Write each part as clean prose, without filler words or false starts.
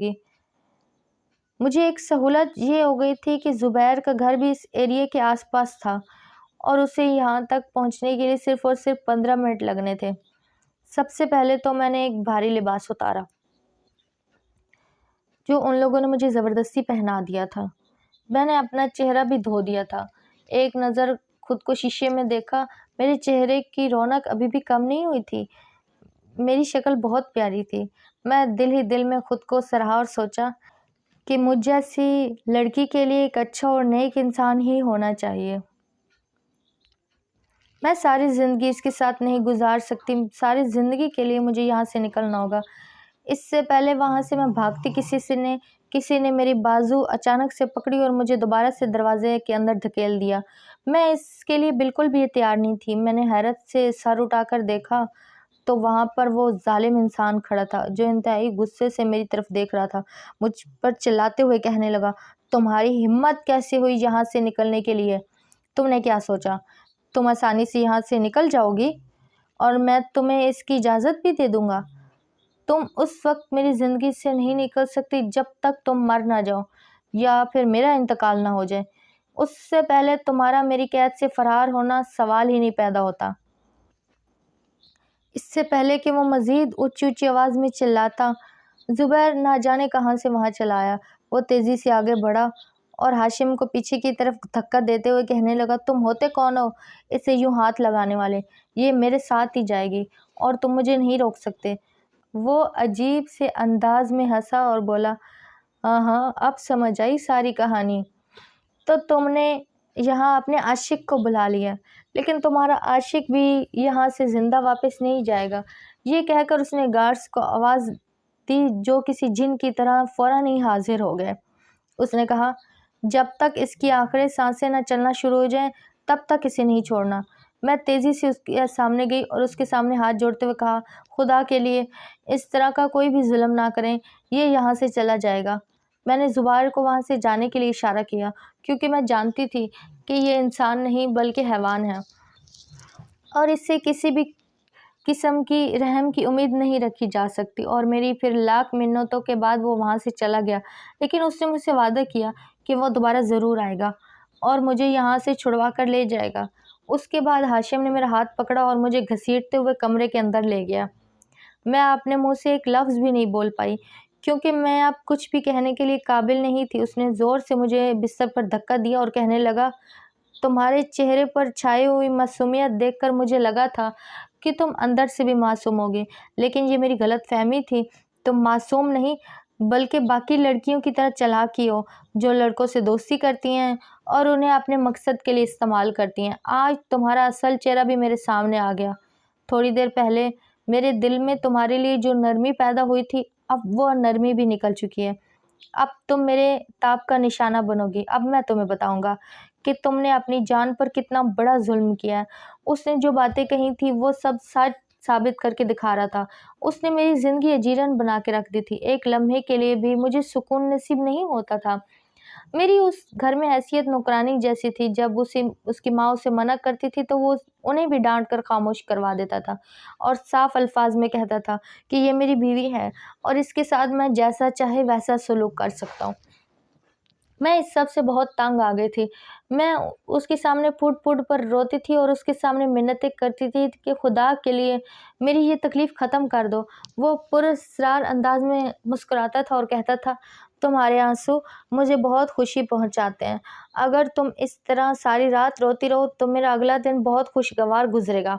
گی۔ مجھے ایک سہولت یہ ہو گئی تھی کہ زبیر کا گھر بھی اس ایریے کے آس پاس تھا اور اسے یہاں تک پہنچنے کے لیے صرف اور صرف 15 منٹ لگنے تھے۔ سب سے پہلے تو میں نے ایک بھاری لباس اتارا جو ان لوگوں نے مجھے زبردستی پہنا دیا تھا۔ میں نے اپنا چہرہ بھی دھو دیا تھا۔ ایک نظر خود کو شیشے میں دیکھا، میرے چہرے کی رونق ابھی بھی کم نہیں ہوئی تھی۔ میری شکل بہت پیاری تھی۔ میں دل ہی دل میں خود کو سراہا اور سوچا کہ مجھ جیسی لڑکی کے لیے ایک اچھا اور نیک انسان ہی ہونا چاہیے۔ میں ساری زندگی اس کے ساتھ نہیں گزار سکتی، ساری زندگی کے لیے مجھے یہاں سے نکلنا ہوگا۔ اس سے پہلے وہاں سے میں بھاگتی کسی نے میری بازو اچانک سے پکڑی اور مجھے دوبارہ سے دروازے کے اندر دھکیل دیا۔ میں اس کے لیے بالکل بھی تیار نہیں تھی۔ میں نے حیرت سے سر اٹھا کر دیکھا تو وہاں پر وہ ظالم انسان کھڑا تھا جو انتہائی غصے سے میری طرف دیکھ رہا تھا۔ مجھ پر چلاتے ہوئے کہنے لگا، تمہاری ہمت کیسے ہوئی یہاں سے نکلنے کے لیے؟ تم نے کیا سوچا تم آسانی سے یہاں سے نکل جاؤ گی اور میں تمہیں اس کی اجازت بھی دے دوں گا؟ تم اس وقت میری زندگی سے نہیں نکل سکتی جب تک تم مر نہ جاؤ یا پھر میرا انتقال نہ ہو جائے۔ اس سے پہلے تمہارا میری قید سے فرار ہونا سوال ہی نہیں پیدا ہوتا۔ اس سے پہلے کہ وہ مزید اونچی اونچی آواز میں چلاتا، زبیر نہ جانے کہاں سے وہاں چلا آیا۔ وہ تیزی سے آگے بڑھا اور ہاشم کو پیچھے کی طرف دھکا دیتے ہوئے کہنے لگا، تم ہوتے کون ہو اسے یوں ہاتھ لگانے والے؟ یہ میرے ساتھ ہی جائے گی اور تم مجھے نہیں روک سکتے۔ وہ عجیب سے انداز میں ہنسا اور بولا، ہاں اب سمجھ آئی ساری کہانی۔ تو تم نے یہاں اپنے عاشق کو بلا لیا، لیکن تمہارا عاشق بھی یہاں سے زندہ واپس نہیں جائے گا۔ یہ کہہ کر اس نے گارڈز کو آواز دی جو کسی جن کی طرح فوراً ہی حاضر ہو گئے۔ اس نے کہا، جب تک اس کی آخری سانسیں نہ چلنا شروع ہو جائیں تب تک اسے نہیں چھوڑنا۔ میں تیزی سے اس کے سامنے گئی اور اس کے سامنے ہاتھ جوڑتے ہوئے کہا، خدا کے لیے اس طرح کا کوئی بھی ظلم نہ کریں، یہ یہاں سے چلا جائے گا۔ میں نے زبیر کو وہاں سے جانے کے لیے اشارہ کیا کیونکہ میں جانتی تھی کہ یہ انسان نہیں بلکہ حیوان ہے اور اس سے کسی بھی قسم کی رحم کی امید نہیں رکھی جا سکتی۔ اور میری پھر لاکھ منتوں کے بعد وہ وہاں سے چلا گیا، لیکن اس نے مجھ سے وعدہ کیا کہ وہ دوبارہ ضرور آئے گا اور مجھے یہاں سے چھڑوا کر لے جائے گا۔ اس کے بعد ہاشم نے میرا ہاتھ پکڑا اور مجھے گھسیٹتے ہوئے کمرے کے اندر لے گیا۔ میں اپنے منہ سے ایک لفظ بھی نہیں بول پائی کیونکہ میں اب کچھ بھی کہنے کے لیے قابل نہیں تھی۔ اس نے زور سے مجھے بستر پر دھکا دیا اور کہنے لگا، تمہارے چہرے پر چھائی ہوئی معصومیت دیکھ کر مجھے لگا تھا کہ تم اندر سے بھی معصوم ہوگی، لیکن یہ میری غلط فہمی تھی۔ تم معصوم نہیں بلکہ باقی لڑکیوں کی طرح چالاک ہی ہو جو لڑکوں سے دوستی کرتی ہیں اور انہیں اپنے مقصد کے لیے استعمال کرتی ہیں۔ آج تمہارا اصل چہرہ بھی میرے سامنے آ گیا۔ تھوڑی دیر پہلے میرے دل میں تمہارے لیے جو نرمی پیدا ہوئی تھی اب وہ نرمی بھی نکل چکی ہے۔ اب تم میرے تاب کا نشانہ بنو گی۔ اب میں تمہیں بتاؤں گا کہ تم نے اپنی جان پر کتنا بڑا ظلم کیا ہے۔ اس نے جو باتیں کہی تھی وہ سب سچ ثابت کر کے دکھا رہا تھا۔ اس نے میری زندگی اجیرن بنا کے رکھ دی تھی۔ ایک لمحے کے لیے بھی مجھے سکون نصیب نہیں ہوتا تھا۔ میری اس گھر میں حیثیت نوکرانی جیسی تھی۔ جب اس کی ماں اسے منع کرتی تھی تو وہ انہیں بھی ڈانٹ کر خاموش کروا دیتا تھا اور صاف الفاظ میں کہتا تھا کہ یہ میری بیوی ہے اور اس کے ساتھ میں جیسا چاہے ویسا سلوک کر سکتا ہوں۔ میں اس سب سے بہت تنگ آ گئی تھی۔ میں اس کے سامنے پھوٹ پھوٹ پر روتی تھی اور اس کے سامنے منتیں کرتی تھی کہ خدا کے لیے میری یہ تکلیف ختم کر دو۔ وہ پراسرار انداز میں مسکراتا تھا اور کہتا تھا، تمہارے آنسو مجھے بہت خوشی پہنچاتے ہیں۔ اگر تم اس طرح ساری رات روتی رہو تو میرا اگلا دن بہت خوشگوار گزرے گا۔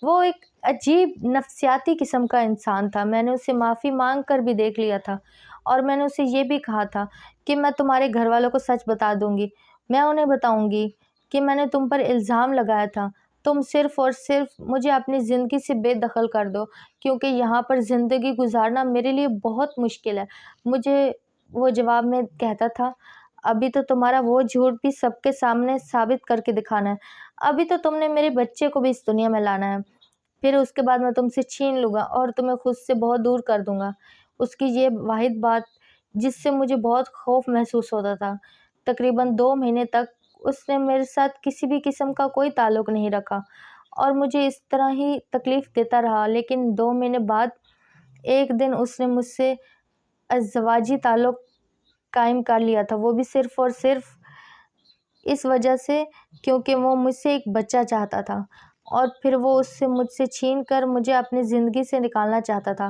وہ ایک عجیب نفسیاتی قسم کا انسان تھا۔ میں نے اسے معافی مانگ کر بھی دیکھ لیا تھا اور میں نے اسے یہ بھی کہا تھا کہ میں تمہارے گھر والوں کو سچ بتا دوں گی۔ میں انہیں بتاؤں گی کہ میں نے تم پر الزام لگایا تھا۔ تم صرف اور صرف مجھے اپنی زندگی سے بے دخل کر دو کیونکہ یہاں پر زندگی گزارنا میرے لیے بہت مشکل ہے۔ مجھے وہ جواب میں کہتا تھا، ابھی تو تمہارا وہ جھوٹ بھی سب کے سامنے ثابت کر کے دکھانا ہے۔ ابھی تو تم نے میرے بچے کو بھی اس دنیا میں لانا ہے، پھر اس کے بعد میں تم سے چھین لوں گا اور تمہیں خود سے بہت دور کر دوں گا۔ اس کی یہ واحد بات جس سے مجھے بہت خوف محسوس ہوتا تھا۔ تقریباً 2 مہینے تک اس نے میرے ساتھ کسی بھی قسم کا کوئی تعلق نہیں رکھا اور مجھے اس طرح ہی تکلیف دیتا رہا، لیکن 2 مہینے بعد ایک دن اس نے مجھ سے ازدواجی تعلق قائم کر لیا تھا، وہ بھی صرف اور صرف اس وجہ سے کیونکہ وہ مجھ سے ایک بچہ چاہتا تھا، اور پھر وہ اس سے مجھ سے چھین کر مجھے اپنی زندگی سے نکالنا چاہتا تھا۔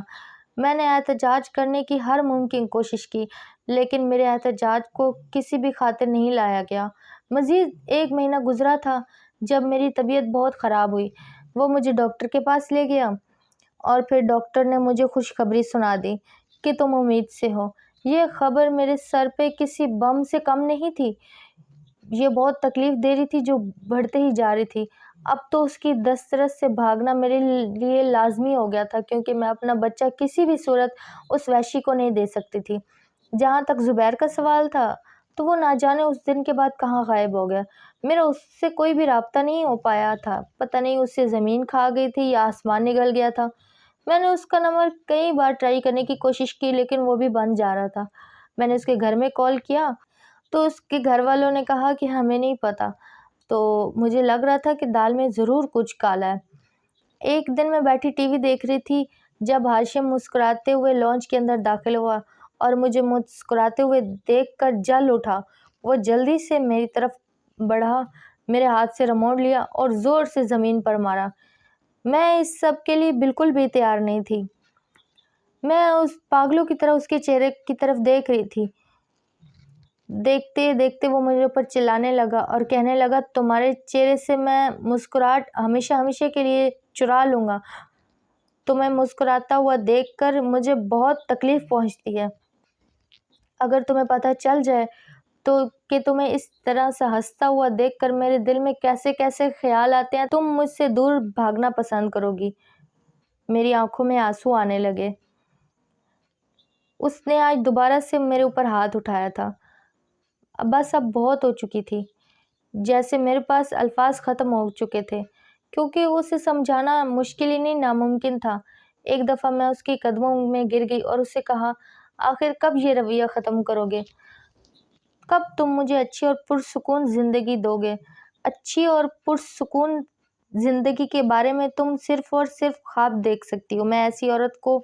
میں نے احتجاج کرنے کی ہر ممکن کوشش کی، لیکن میرے احتجاج کو کسی بھی خاطر نہیں لایا گیا۔ مزید 1 مہینہ گزرا تھا جب میری طبیعت بہت خراب ہوئی۔ وہ مجھے ڈاکٹر کے پاس لے گیا، اور پھر ڈاکٹر نے مجھے خوشخبری سنا دی کہ تم امید سے ہو۔ یہ خبر میرے سر پہ کسی بم سے کم نہیں تھی۔ یہ بہت تکلیف دے رہی تھی جو بڑھتے ہی جا رہی تھی۔ اب تو اس کی دسترس سے بھاگنا میرے لیے لازمی ہو گیا تھا، کیونکہ میں اپنا بچہ کسی بھی صورت اس وحشی کو نہیں دے سکتی تھی۔ جہاں تک زبیر کا سوال تھا تو وہ نہ جانے اس دن کے بعد کہاں غائب ہو گیا۔ میرا اس سے کوئی بھی رابطہ نہیں ہو پایا تھا۔ پتہ نہیں اسے زمین کھا گئی تھی یا آسمان نگل گیا تھا۔ میں نے اس کا نمبر کئی بار ٹرائی کرنے کی کوشش کی، لیکن وہ بھی بند جا رہا تھا۔ میں نے اس کے گھر میں کال کیا تو اس کے گھر والوں نے کہا کہ ہمیں نہیں پتہ، تو مجھے لگ رہا تھا کہ دال میں ضرور کچھ کالا ہے۔ ایک دن میں بیٹھی ٹی وی دیکھ رہی تھی جب ہاشم مسکراتے ہوئے لانچ کے اندر داخل ہوا اور مجھے مسکراتے ہوئے دیکھ کر جل اٹھا۔ وہ جلدی سے میری طرف بڑھا، میرے ہاتھ سے ریموٹ لیا اور زور سے زمین پر مارا۔ میں اس سب کے لیے بالکل بھی تیار نہیں تھی۔ میں اس پاگلوں کی طرح اس کے چہرے کی طرف دیکھ رہی تھی۔ دیکھتے دیکھتے وہ مجھے اوپر چلانے لگا اور کہنے لگا، تمہارے چہرے سے میں مسکراہٹ ہمیشہ ہمیشہ کے لیے چرا لوں گا۔ تمہیں مسکراتا ہوا دیکھ کر مجھے بہت تکلیف پہنچتی ہے۔ اگر تمہیں پتہ چل جائے تو کہ تمہیں اس طرح سے ہنستا ہوا دیکھ کر میرے دل میں کیسے کیسے خیال آتے ہیں، تم مجھ سے دور بھاگنا پسند کرو گی۔ میری آنکھوں میں آنسو آنے لگے۔ اس نے آج دوبارہ سے میرے اوپر ہاتھ اٹھایا تھا۔ بس اب بہت ہو چکی تھی، جیسے میرے پاس الفاظ ختم ہو چکے تھے، کیونکہ اسے سمجھانا مشکل ہی نہیں ناممکن تھا۔ ایک دفعہ میں اس کے قدموں میں گر گئی اور اس سے کہا، آخر کب یہ رویہ ختم کرو گے؟ کب تم مجھے اچھی اور پرسکون زندگی دو گے؟ اچھی اور پرسکون زندگی کے بارے میں تم صرف اور صرف خواب دیکھ سکتی ہو۔ میں ایسی عورت کو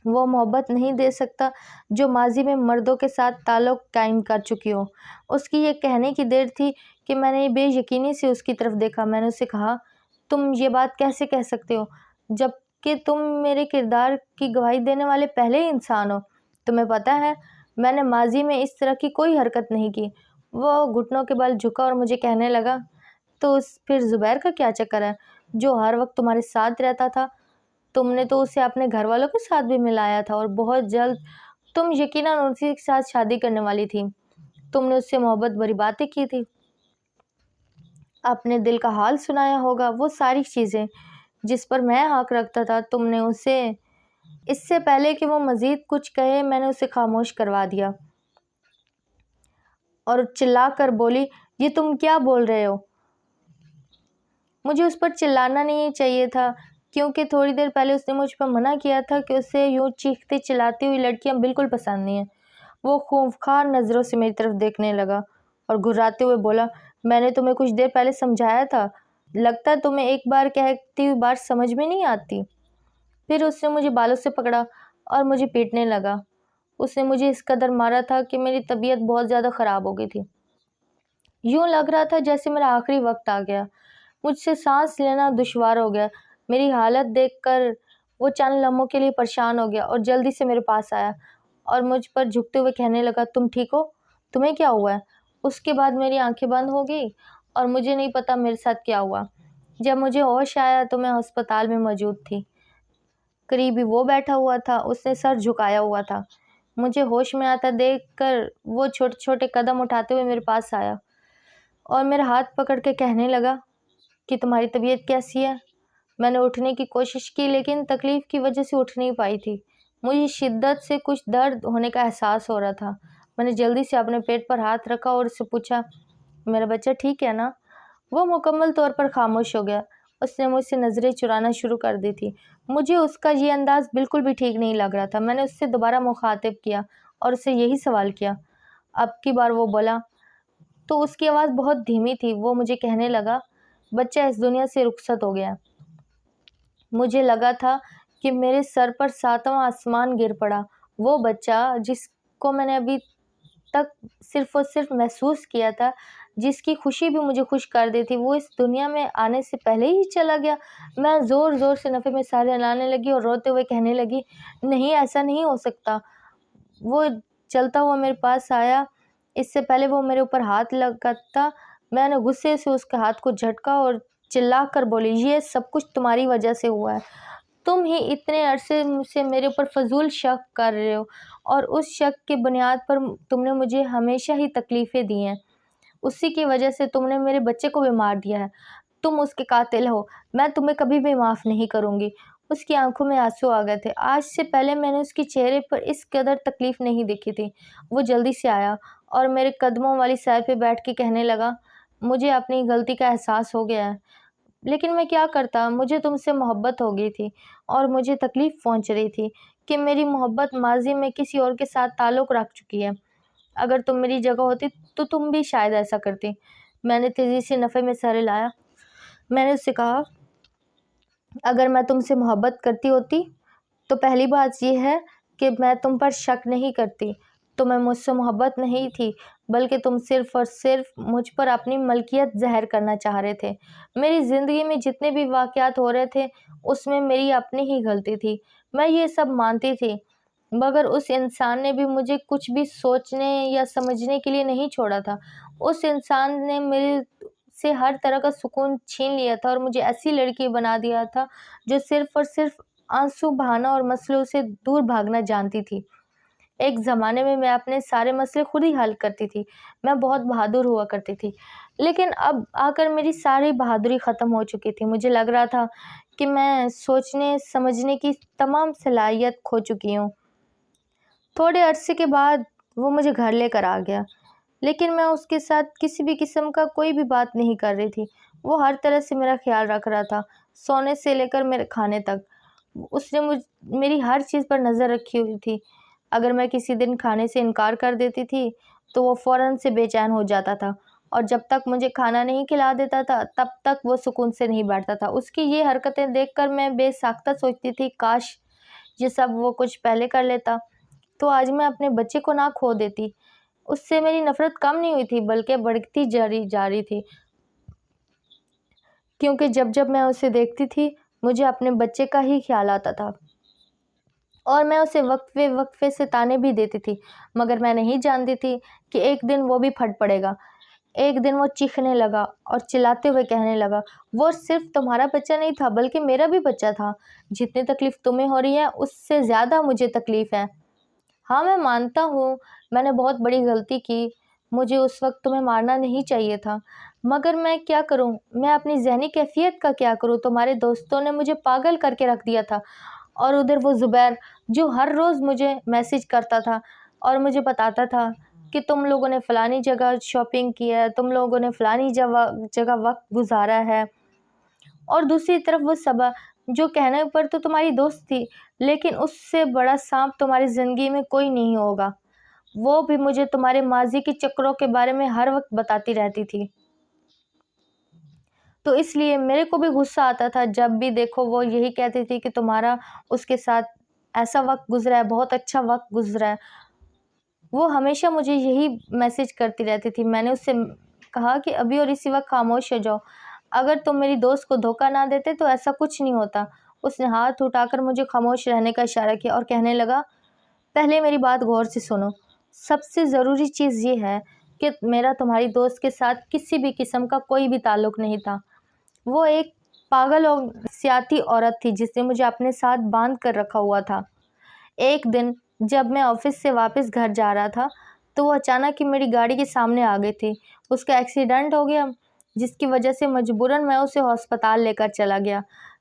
وہ محبت نہیں دے سکتا جو ماضی میں مردوں کے ساتھ تعلق قائم کر چکی ہو۔ اس کی یہ کہنے کی دیر تھی کہ میں نے بے یقینی سے اس کی طرف دیکھا۔ میں نے اسے کہا، تم یہ بات کیسے کہہ سکتے ہو جب کہ تم میرے کردار کی گواہی دینے والے پہلے ہی انسان ہو؟ تمہیں پتہ ہے میں نے ماضی میں اس طرح کی کوئی حرکت نہیں کی۔ وہ گھٹنوں کے بل جھکا اور مجھے کہنے لگا، تو پھر زبیر کا کیا چکر ہے جو ہر وقت تمہارے ساتھ رہتا تھا؟ تم نے تو اسے اپنے گھر والوں کے ساتھ بھی ملایا تھا، اور بہت جلد تم یقیناً اسی کے ساتھ شادی کرنے والی تھی۔ تم نے اس سے محبت بھری باتیں کی تھی، اپنے دل کا حال سنایا ہوگا، وہ ساری چیزیں جس پر میں حق رکھتا تھا تم نے اسے، اس سے پہلے کہ وہ مزید کچھ کہے میں نے اسے خاموش کروا دیا اور چلا کر بولی، یہ تم کیا بول رہے ہو؟ مجھے اس پر چلانا نہیں چاہیے تھا، کیونکہ تھوڑی دیر پہلے اس نے مجھ پر منع کیا تھا کہ اسے یوں چیختی چلاتی ہوئی لڑکیاں بالکل پسند نہیں ہیں۔ وہ خوفناک نظروں سے میری طرف دیکھنے لگا اور گھراتے ہوئے بولا، میں نے تمہیں کچھ دیر پہلے سمجھایا تھا، لگتا ہے تمہیں ایک بار کہتی ہوئی بات سمجھ میں نہیں آتی۔ پھر اس نے مجھے بالوں سے پکڑا اور مجھے پیٹنے لگا۔ اس نے مجھے اس قدر مارا تھا کہ میری طبیعت بہت زیادہ خراب ہو گئی تھی۔ یوں لگ رہا تھا جیسے میرا آخری وقت آ گیا۔ مجھ سے سانس لینا دشوار ہو گیا۔ میری حالت دیکھ کر وہ چند لمحوں کے لیے پریشان ہو گیا اور جلدی سے میرے پاس آیا اور مجھ پر جھکتے ہوئے کہنے لگا، تم ٹھیک ہو؟ تمہیں کیا ہوا ہے؟ اس کے بعد میری آنکھیں بند ہو گئی اور مجھے نہیں پتا میرے ساتھ کیا ہوا۔ جب مجھے ہوش آیا تو میں ہسپتال میں موجود تھی۔ قریب ہی وہ بیٹھا ہوا تھا، اس نے سر جھکایا ہوا تھا۔ مجھے ہوش میں آتا دیکھ کر وہ چھوٹے چھوٹے قدم اٹھاتے ہوئے میرے پاس آیا اور میرا ہاتھ پکڑ کے کہنے لگا کہ تمہاری طبیعت کیسی ہے؟ میں نے اٹھنے کی کوشش کی لیکن تکلیف کی وجہ سے اٹھ نہیں پائی تھی۔ مجھے شدت سے کچھ درد ہونے کا احساس ہو رہا تھا۔ میں نے جلدی سے اپنے پیٹ پر ہاتھ رکھا اور اس سے پوچھا، میرا بچہ ٹھیک ہے نا؟ وہ مکمل طور پر خاموش ہو گیا۔ اس نے مجھ سے نظریں چرانا شروع کر دی تھی۔ مجھے اس کا یہ انداز بالکل بھی ٹھیک نہیں لگ رہا تھا۔ میں نے اس سے دوبارہ مخاطب کیا اور اس سے یہی سوال کیا۔ اب کی بار وہ بولا تو اس کی آواز بہت دھیمی تھی۔ وہ مجھے کہنے لگا، بچہ اس دنیا سے رخصت ہو گیا۔ مجھے لگا تھا کہ میرے سر پر 7واں آسمان گر پڑا وہ بچہ جس کو میں نے ابھی تک صرف اور صرف محسوس کیا تھا، جس کی خوشی بھی مجھے خوش کر دی تھی، وہ اس دنیا میں آنے سے پہلے ہی چلا گیا۔ میں زور زور سے نفے میں سارے لانے لگی اور روتے ہوئے کہنے لگی، نہیں، ایسا نہیں ہو سکتا۔ وہ چلتا ہوا میرے پاس آیا، اس سے پہلے وہ میرے اوپر ہاتھ لگاتا، میں نے غصے سے اس کے ہاتھ کو جھٹکا اور چلا کر بولی، یہ سب کچھ تمہاری وجہ سے ہوا ہے، تم ہی اتنے عرصے سے میرے اوپر فضول شک کر رہے ہو، اور اس شک کی بنیاد پر تم نے مجھے ہمیشہ ہی تکلیفیں دی ہیں، اسی کی وجہ سے تم نے میرے بچے کو بھی مار دیا ہے، تم اس کے قاتل ہو، میں تمہیں کبھی بھی معاف نہیں کروں گی۔ اس کی آنکھوں میں آنسو آ گئے تھے، آج سے پہلے میں نے اس کے چہرے پر اس قدر تکلیف نہیں دیکھی تھی۔ وہ جلدی سے آیا اور میرے قدموں والی سیر پہ بیٹھ کے کہنے لگا، مجھے اپنی غلطی کا احساس ہو گیا ہے، لیکن میں کیا کرتا، مجھے تم سے محبت ہو گئی تھی اور مجھے تکلیف پہنچ رہی تھی کہ میری محبت ماضی میں کسی اور کے ساتھ تعلق رکھ چکی ہے۔ اگر تم میری جگہ ہوتی تو تم بھی شاید ایسا کرتی۔ میں نے تیزی سے نفے میں سر ہلایا۔ میں نے اس سے کہا، اگر میں تم سے محبت کرتی ہوتی تو پہلی بات یہ ہے کہ میں تم پر شک نہیں کرتی، تمہیں مجھ سے محبت نہیں تھی، بلکہ تم صرف اور صرف مجھ پر اپنی ملکیت ظاہر کرنا چاہ رہے تھے۔ میری زندگی میں جتنے بھی واقعات ہو رہے تھے اس میں میری اپنی ہی غلطی تھی، میں یہ سب مانتی تھی، مگر اس انسان نے بھی مجھے کچھ بھی سوچنے یا سمجھنے کے لیے نہیں چھوڑا تھا۔ اس انسان نے میرے سے ہر طرح کا سکون چھین لیا تھا اور مجھے ایسی لڑکی بنا دیا تھا جو صرف اور صرف آنسو بہانا اور مسئلوں سے دور بھاگنا جانتی تھی۔ ایک زمانے میں اپنے سارے مسئلے خود ہی حل کرتی تھی، میں بہت بہادر ہوا کرتی تھی، لیکن اب آ کر میری ساری بہادری ختم ہو چکی تھی۔ مجھے لگ رہا تھا کہ میں سوچنے سمجھنے کی تمام صلاحیت کھو چکی ہوں۔ تھوڑے عرصے کے بعد وہ مجھے گھر لے کر آ گیا، لیکن میں اس کے ساتھ کسی بھی قسم کا کوئی بھی بات نہیں کر رہی تھی۔ وہ ہر طرح سے میرا خیال رکھ رہا تھا، سونے سے لے کر میرے کھانے تک۔ اس نے میری ہر چیز پر نظر رکھی ہوئی تھی۔ اگر میں کسی دن کھانے سے انکار کر دیتی تھی تو وہ فوراً سے بے چین ہو جاتا تھا، اور جب تک مجھے کھانا نہیں کھلا دیتا تھا تب تک وہ سکون سے نہیں بیٹھتا تھا۔ اس کی یہ حرکتیں دیکھ کر میں بے ساختہ سوچتی تھی، کاش یہ سب وہ کچھ پہلے کر لیتا تو آج میں اپنے بچے کو نہ کھو دیتی۔ اس سے میری نفرت کم نہیں ہوئی تھی، بلکہ بڑھتی جا رہی تھی، کیونکہ جب میں اسے دیکھتی تھی مجھے اپنے بچے کا ہی خیال آتا تھا، اور میں اسے وقفے سے تانے بھی دیتی تھی، مگر میں نہیں جانتی تھی کہ ایک دن وہ بھی پھٹ پڑے گا۔ ایک دن وہ چیخنے لگا اور چلاتے ہوئے کہنے لگا، وہ صرف تمہارا بچہ نہیں تھا بلکہ میرا بھی بچہ تھا، جتنی تکلیف تمہیں ہو رہی ہے اس سے زیادہ مجھے تکلیف ہے۔ ہاں، میں مانتا ہوں میں نے بہت بڑی غلطی کی، مجھے اس وقت تمہیں مارنا نہیں چاہیے تھا، مگر میں کیا کروں، میں اپنی ذہنی کیفیت کا کیا کروں؟ تمہارے دوستوں نے مجھے پاگل کر کے رکھ دیا تھا، اور ادھر وہ زبیر جو ہر روز مجھے میسیج کرتا تھا اور مجھے بتاتا تھا کہ تم لوگوں نے فلانی جگہ شاپنگ کی ہے، تم لوگوں نے فلانی جگہ وقت گزارا ہے، اور دوسری طرف وہ صبا جو کہنے پر تو تمہاری دوست تھی، لیکن اس سے بڑا سانپ تمہاری زندگی میں کوئی نہیں ہوگا، وہ بھی مجھے تمہارے ماضی کے چکروں کے بارے میں ہر وقت بتاتی رہتی تھی۔ تو اس لیے میرے کو بھی غصہ آتا تھا، جب بھی دیکھو وہ یہی کہتی تھی کہ تمہارا اس کے ساتھ ایسا وقت گزرا ہے، بہت اچھا وقت گزرا ہے، وہ ہمیشہ مجھے یہی میسیج کرتی رہتی تھی۔ میں نے اس سے کہا کہ ابھی اور اسی وقت خاموش ہو جاؤ، اگر تم میری دوست کو دھوکہ نہ دیتے تو ایسا کچھ نہیں ہوتا۔ اس نے ہاتھ اٹھا کر مجھے خاموش رہنے کا اشارہ کیا اور کہنے لگا، پہلے میری بات غور سے سنو، سب سے ضروری چیز یہ ہے کہ میرا تمہاری دوست کے ساتھ کسی بھی قسم کا کوئی بھی تعلق نہیں تھا، وہ ایک پاگل اور سیاتی عورت تھی جس نے مجھے اپنے ساتھ باندھ کر رکھا ہوا تھا۔ ایک دن جب میں آفس سے واپس گھر جا رہا تھا تو وہ اچانک ہی میری گاڑی کے سامنے آ گئی تھی۔ اس کا ایکسیڈنٹ ہو گیا، جس کی وجہ سے مجبوراً میں اسے ہسپتال لے کر چلا گیا۔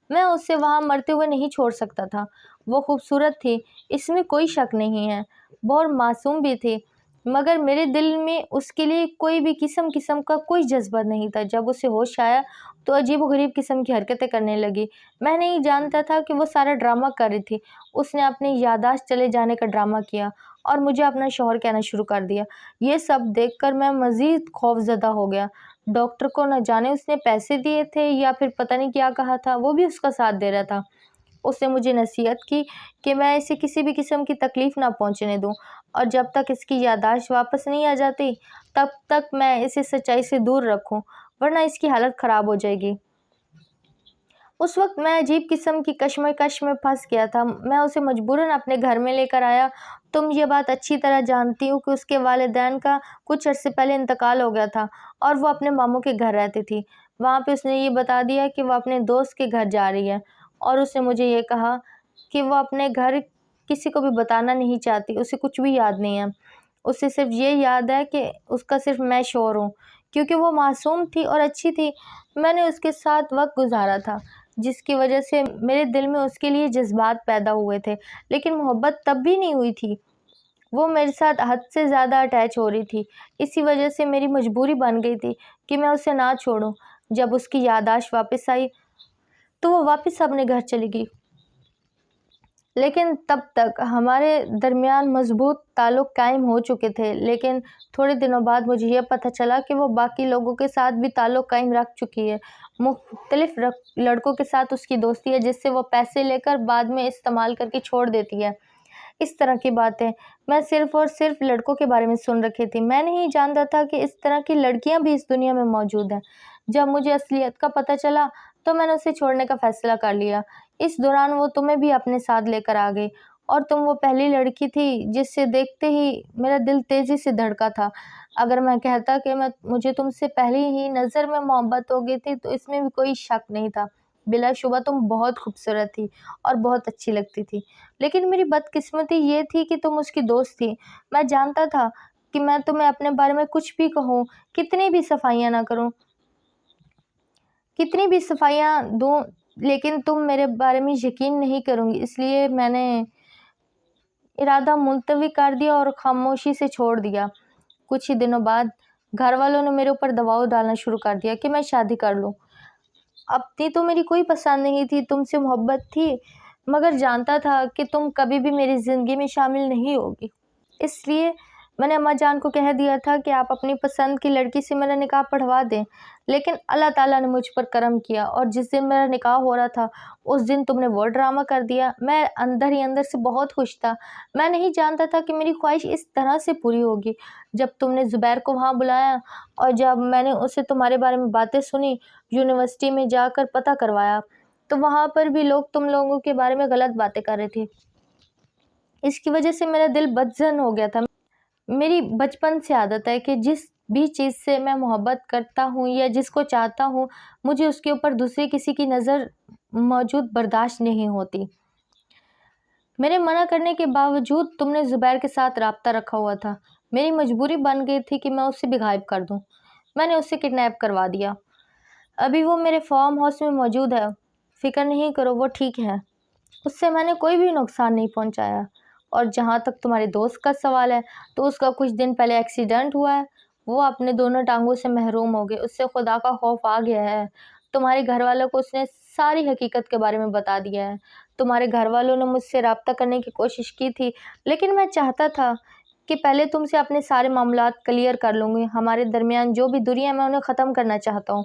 میں اسے وہاں مرتے ہوئے نہیں چھوڑ سکتا تھا۔ وہ خوبصورت تھی، اس میں کوئی شک نہیں ہے، بہت معصوم بھی تھی، مگر میرے دل میں اس کے لیے کوئی بھی قسم کا کوئی جذبہ نہیں تھا۔ جب اسے ہوش آیا تو عجیب و غریب قسم کی حرکتیں کرنے لگی۔ میں نہیں جانتا تھا کہ وہ سارا ڈرامہ کر رہی تھی۔ اس نے اپنی یادداشت چلے جانے کا ڈرامہ کیا اور مجھے اپنا شوہر کہنا شروع کر دیا۔ یہ سب دیکھ کر میں مزید خوف زدہ ہو گیا۔ ڈاکٹر کو نہ جانے اس نے پیسے دیے تھے یا پھر پتہ نہیں کیا کہا تھا، وہ بھی اس کا ساتھ دے رہا تھا۔ اس نے مجھے نصیحت کی کہ میں اسے کسی بھی قسم کی تکلیف نہ پہنچنے دوں، اور جب تک اس کی یادداشت واپس نہیں آ جاتی تب تک میں اسے سچائی سے دور رکھوں، ورنہ اس کی حالت خراب ہو جائے گی۔ اس وقت میں عجیب قسم کی کشمکش میں پھنس گیا تھا۔ میں اسے مجبوراً اپنے گھر میں لے کر آیا۔ تم یہ بات اچھی طرح جانتی ہو کہ اس کے والدین کا کچھ عرصے پہلے انتقال ہو گیا تھا اور وہ اپنے ماموں کے گھر رہتی تھی۔ وہاں پہ اس نے یہ بتا دیا کہ وہ اپنے دوست کے گھر جا رہی ہے، اور اس نے مجھے یہ کہا کہ وہ اپنے گھر کسی کو بھی بتانا نہیں چاہتی۔ اسے کچھ بھی یاد نہیں ہے، اسے صرف یہ یاد ہے کہ اس کا صرف میں شوہر ہوں۔ کیونکہ وہ معصوم تھی اور اچھی تھی، میں نے اس کے ساتھ وقت گزارا تھا، جس کی وجہ سے میرے دل میں اس کے لیے جذبات پیدا ہوئے تھے، لیکن محبت تب بھی نہیں ہوئی تھی۔ وہ میرے ساتھ حد سے زیادہ اٹیچ ہو رہی تھی، اسی وجہ سے میری مجبوری بن گئی تھی کہ میں اسے نہ چھوڑوں۔ جب اس کی یادداشت واپس آئی تو وہ واپس اپنے گھر چلی گئی، لیکن تب تک ہمارے درمیان مضبوط تعلق قائم ہو چکے تھے۔ لیکن تھوڑے دنوں بعد مجھے یہ پتہ چلا کہ وہ باقی لوگوں کے ساتھ بھی تعلق قائم رکھ چکی ہے۔ مختلف لڑکوں کے ساتھ اس کی دوستی ہے، جس سے وہ پیسے لے کر بعد میں استعمال کر کے چھوڑ دیتی ہے۔ اس طرح کی باتیں میں صرف اور صرف لڑکوں کے بارے میں سن رکھی تھی، میں نہیں جانتا تھا کہ اس طرح کی لڑکیاں بھی اس دنیا میں موجود ہیں۔ جب مجھے اصلیت کا پتہ چلا تو میں نے اسے چھوڑنے کا فیصلہ کر لیا۔ اس دوران وہ تمہیں بھی اپنے ساتھ لے کر آ گئی، اور تم وہ پہلی لڑکی تھی جس سے دیکھتے ہی میرا دل تیزی سے دھڑکا تھا۔ اگر میں کہتا کہ مجھے تم سے پہلی ہی نظر میں محبت ہو گئی تھی تو اس میں بھی کوئی شک نہیں تھا۔ بلا شبہ تم بہت خوبصورت تھی اور بہت اچھی لگتی تھی، لیکن میری بدقسمتی یہ تھی کہ تم اس کی دوست تھی۔ میں جانتا تھا کہ میں تمہیں اپنے بارے میں کچھ بھی کہوں، کتنی بھی صفائیاں نہ کروں، کتنی بھی صفائیاں دوں، لیکن تم میرے بارے میں یقین نہیں کروں گی، اس لیے میں نے ارادہ ملتوی کر دیا اور خاموشی سے چھوڑ دیا۔ کچھ ہی دنوں بعد گھر والوں نے میرے اوپر دباؤ ڈالنا شروع کر دیا کہ میں شادی کر لوں۔ اپنی تو میری کوئی پسند نہیں تھی، تم سے محبت تھی، مگر جانتا تھا کہ تم کبھی بھی میری زندگی میں شامل نہیں ہوگی، اس لیے میں نے اماں جان کو کہہ دیا تھا کہ آپ اپنی پسند کی لڑکی سے میرا نکاح پڑھوا دیں۔ لیکن اللہ تعالیٰ نے مجھ پر کرم کیا، اور جس دن میرا نکاح ہو رہا تھا اس دن تم نے وہ ڈرامہ کر دیا۔ میں اندر ہی اندر سے بہت خوش تھا، میں نہیں جانتا تھا کہ میری خواہش اس طرح سے پوری ہوگی۔ جب تم نے زبیر کو وہاں بلایا اور جب میں نے اسے تمہارے بارے میں باتیں سنی، یونیورسٹی میں جا کر پتہ کروایا، تو وہاں پر بھی لوگ تم لوگوں کے بارے میں غلط باتیں کر رہے تھے۔ اس کی وجہ سے میرا دل بدظن ہو گیا تھا۔ میری بچپن سے عادت ہے کہ جس بھی چیز سے میں محبت کرتا ہوں یا جس کو چاہتا ہوں، مجھے اس کے اوپر دوسرے کسی کی نظر موجود برداشت نہیں ہوتی۔ میرے منع کرنے کے باوجود تم نے زبیر کے ساتھ رابطہ رکھا ہوا تھا۔ میری مجبوری بن گئی تھی کہ میں اسے بھی غائب کر دوں۔ میں نے اسے کڈنیپ کروا دیا۔ ابھی وہ میرے فارم ہاؤس میں موجود ہے، فکر نہیں کرو، وہ ٹھیک ہے۔ اس سے میں نے کوئی بھی نقصان نہیں پہنچایا۔ اور جہاں تک تمہارے دوست کا سوال ہے تو اس کا کچھ دن پہلے ایکسیڈنٹ ہوا ہے، وہ اپنے دونوں ٹانگوں سے محروم ہو گئے، اس سے خدا کا خوف آ گیا ہے۔ تمہارے گھر والوں کو اس نے ساری حقیقت کے بارے میں بتا دیا ہے۔ تمہارے گھر والوں نے مجھ سے رابطہ کرنے کی کوشش کی تھی، لیکن میں چاہتا تھا کہ پہلے تم سے اپنے سارے معاملات کلیئر کر لوں گی۔ ہمارے درمیان جو بھی دوریاں ہیں میں انہیں ختم کرنا چاہتا ہوں۔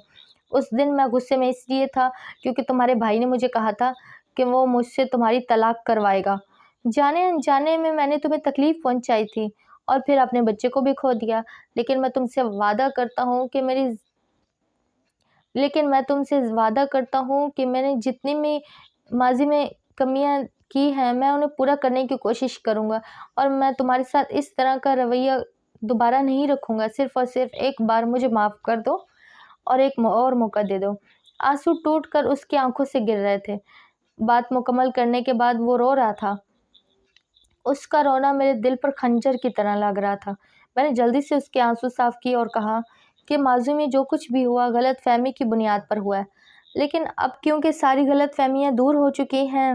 اس دن میں غصے میں اس لیے تھا کیونکہ تمہارے بھائی نے مجھے کہا تھا کہ وہ مجھ سے تمہاری طلاق کروائے گا۔ جانے انجانے میں نے تمہیں تکلیف پہنچائی تھی اور پھر اپنے بچے کو بھی کھو دیا، لیکن میں تم سے وعدہ کرتا ہوں کہ میں نے جتنی بھی ماضی میں کمیاں کی ہیں میں انہیں پورا کرنے کی کوشش کروں گا، اور میں تمہارے ساتھ اس طرح کا رویہ دوبارہ نہیں رکھوں گا۔ صرف اور صرف ایک بار مجھے معاف کر دو اور ایک اور موقع دے دو۔ آنسو ٹوٹ کر اس کی آنکھوں سے گر رہے تھے۔ بات مکمل کرنے کے بعد وہ رو رہا تھا۔ اس کا رونا میرے دل پر خنجر کی طرح لگ رہا تھا۔ میں نے جلدی سے اس کے آنسو صاف کیے اور کہا کہ ماضی میں جو کچھ بھی ہوا غلط فہمی کی بنیاد پر ہوا ہے، لیکن اب کیونکہ ساری غلط فہمیاں دور ہو چکی ہیں،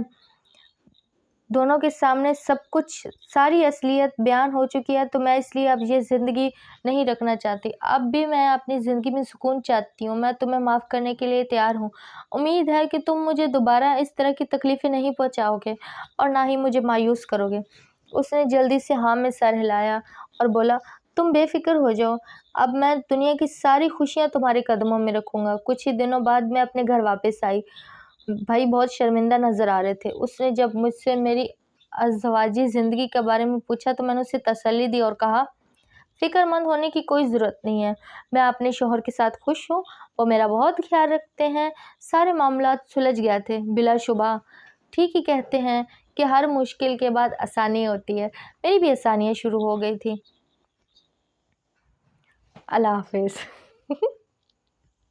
دونوں کے سامنے سب کچھ، ساری اصلیت بیان ہو چکی ہے، تو میں اس لیے اب یہ زندگی نہیں رکھنا چاہتی۔ اب بھی میں اپنی زندگی میں سکون چاہتی ہوں۔ میں تمہیں معاف کرنے کے لیے تیار ہوں۔ امید ہے کہ تم مجھے دوبارہ اس طرح کی تکلیفیں نہیں پہنچاؤ گے اور نہ ہی مجھے مایوس کرو گے۔ اس نے جلدی سے ہاں میں سر ہلایا اور بولا، تم بے فکر ہو جاؤ، اب میں دنیا کی ساری خوشیاں تمہارے قدموں میں رکھوں گا۔ کچھ ہی دنوں بعد میں اپنے گھر واپس آئی۔ بھائی بہت شرمندہ نظر آ رہے تھے۔ اس نے جب مجھ سے میری ازدواجی زندگی کے بارے میں پوچھا تو میں نے اسے تسلی دی اور کہا فکر مند ہونے کی کوئی ضرورت نہیں ہے، میں اپنے شوہر کے ساتھ خوش ہوں، وہ میرا بہت خیال رکھتے ہیں۔ سارے معاملات سلجھ گئے تھے۔ بلا شبہ ٹھیک ہی کہتے ہیں کہ ہر مشکل کے بعد آسانی ہوتی ہے۔ میری بھی آسانیاں شروع ہو گئی تھی۔ اللہ حافظ۔